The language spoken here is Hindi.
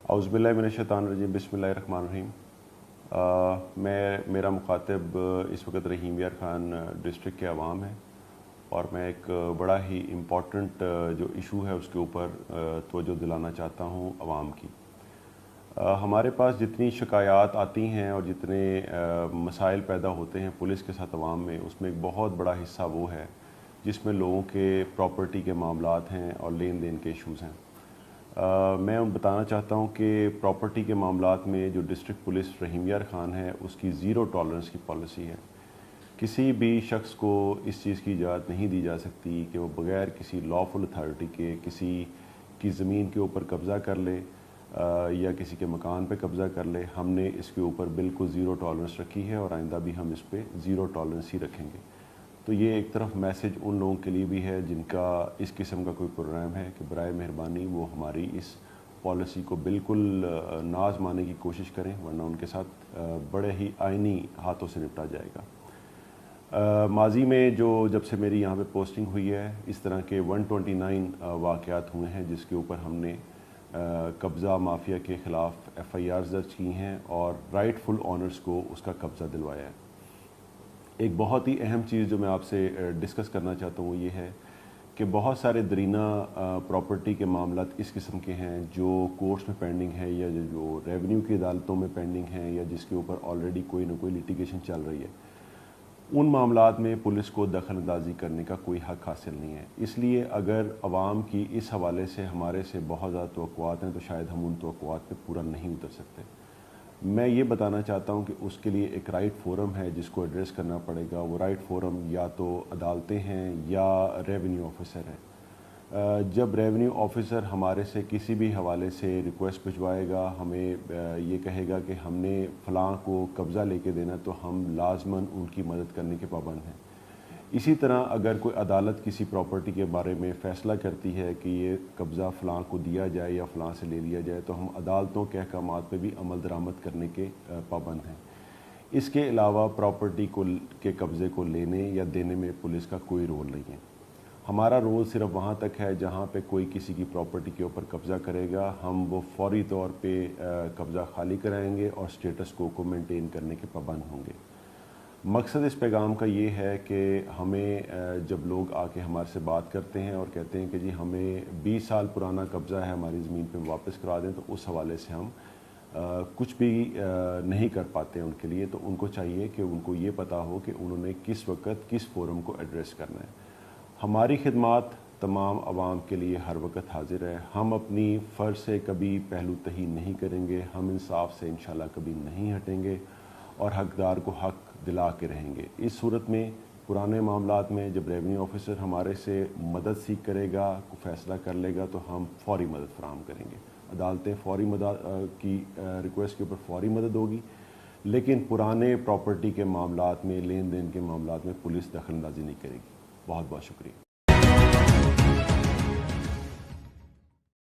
औज़ुबिल्लाहिमिनश्शैतानिर्रजीम बिस्मिल्लाहिर्रहमानिर्रहीम। मेरा मुखातिब इस वक्त रहीम यार ख़ान डिस्ट्रिक्ट के अवाम है और मैं एक बड़ा ही इम्पॉर्टेंट जो इशू है उसके ऊपर तवज्जो दिलाना चाहता हूँ अवाम की। हमारे पास जितनी शिकायत आती हैं और जितने मसाइल पैदा होते हैं पुलिस के साथ अवाम में, उसमें एक बहुत बड़ा हिस्सा वो है जिसमें लोगों के प्रॉपर्टी के मामलात हैं और लेन देन के इशूज़ हैं। मैं बताना चाहता हूँ कि प्रॉपर्टी के मामलात में जो डिस्ट्रिक्ट पुलिस रहीम यार ख़ान है उसकी ज़ीरो टॉलरेंस की पॉलिसी है। किसी भी शख्स को इस चीज़ की इजाज़त नहीं दी जा सकती कि वो बग़ैर किसी लॉफुल अथॉरिटी के किसी की ज़मीन के ऊपर कब्ज़ा कर ले या किसी के मकान पे कब्ज़ा कर ले। हमने इसके ऊपर बिल्कुल ज़ीरो टॉलरेंस रखी है और आइंदा भी हम इस पर ज़ीरो टॉलरेंस ही रखेंगे। तो ये एक तरफ मैसेज उन लोगों के लिए भी है जिनका इस किस्म का कोई प्रोग्राम है कि बराए मेहरबानी वो हमारी इस पॉलिसी को बिल्कुल ना आज़माने की कोशिश करें, वरना उनके साथ बड़े ही आइनी हाथों से निपटा जाएगा। माजी में जब से मेरी यहाँ पे पोस्टिंग हुई है इस तरह के 129 वाक़यात हुए हैं जिसके ऊपर हमने कब्ज़ा माफिया के ख़िलाफ़ FIRs दर्ज की हैं और राइटफुल ऑनर्स को उसका कब्ज़ा दिलवाया है। एक बहुत ही अहम चीज़ जो मैं आपसे डिस्कस करना चाहता हूँ वो ये है कि बहुत सारे दरीना प्रॉपर्टी के मामलात इस किस्म के हैं जो कोर्ट्स में पेंडिंग है या जो रेवेन्यू की अदालतों में पेंडिंग है या जिसके ऊपर ऑलरेडी कोई ना कोई लिटिगेशन चल रही है। उन मामलात में पुलिस को दखल अंदाजी करने का कोई हक़ हासिल नहीं है। इसलिए अगर आवाम की इस हवाले से हमारे से बहुत ज़्यादा तवक्कुआत हैं तो शायद हम उन तवक्कुआत पे पूरा नहीं उतर सकते। मैं ये बताना चाहता हूँ कि उसके लिए एक राइट फोरम है जिसको एड्रेस करना पड़ेगा। वो राइट फोरम या तो अदालतें हैं या रेवेन्यू ऑफिसर है। जब रेवेन्यू ऑफिसर हमारे से किसी भी हवाले से रिक्वेस्ट भिजवाएगा, हमें ये कहेगा कि हमने फ़लाँ को कब्ज़ा लेके देना, तो हम लाजमन उनकी मदद करने के पाबंद हैं। इसी तरह अगर कोई अदालत किसी प्रॉपर्टी के बारे में फ़ैसला करती है कि ये कब्ज़ा फ़लाँ को दिया जाए या फ़लाँ से ले लिया जाए, तो हम अदालतों के अहकामात पे भी अमल दरामद करने के पाबंद हैं। इसके अलावा प्रॉपर्टी के कब्ज़े को लेने या देने में पुलिस का कोई रोल नहीं है। हमारा रोल सिर्फ वहाँ तक है जहाँ पे कोई किसी की प्रॉपर्टी के ऊपर कब्ज़ा करेगा, हम वो फ़ौरी तौर पे कब्ज़ा खाली कराएंगे और स्टेटस को मेंटेन करने के पाबंद होंगे। मकसद इस पैगाम का ये है कि हमें जब लोग आके हमारे से बात करते हैं और कहते हैं कि जी हमें 20 साल पुराना कब्ज़ा है हमारी ज़मीन पे वापस करा दें, तो उस हवाले से हम कुछ भी नहीं कर पाते हैं उनके लिए। तो उनको चाहिए कि उनको ये पता हो कि उन्होंने किस वक्त किस फोरम को एड्रेस करना है। हमारी खिदमात तमाम आवाम के लिए हर वक्त हाजिर है। हम अपनी फ़र्ज से कभी पहलू तही नहीं करेंगे, हम इंसाफ से इंशाल्लाह कभी नहीं हटेंगे और हकदार को हक दिला के रहेंगे। इस सूरत में पुराने मामलात में जब रेवेन्यू ऑफिसर हमारे से मदद सीख करेगा, फैसला कर लेगा, तो हम फ़ौरी मदद फराहम करेंगे। अदालतें फ़ौरी मदद की रिक्वेस्ट के ऊपर फ़ौरी मदद होगी, लेकिन पुराने प्रॉपर्टी के मामलात में, लेन देन के मामलात में पुलिस दखल अंदाजी नहीं करेगी। बहुत बहुत शुक्रिया।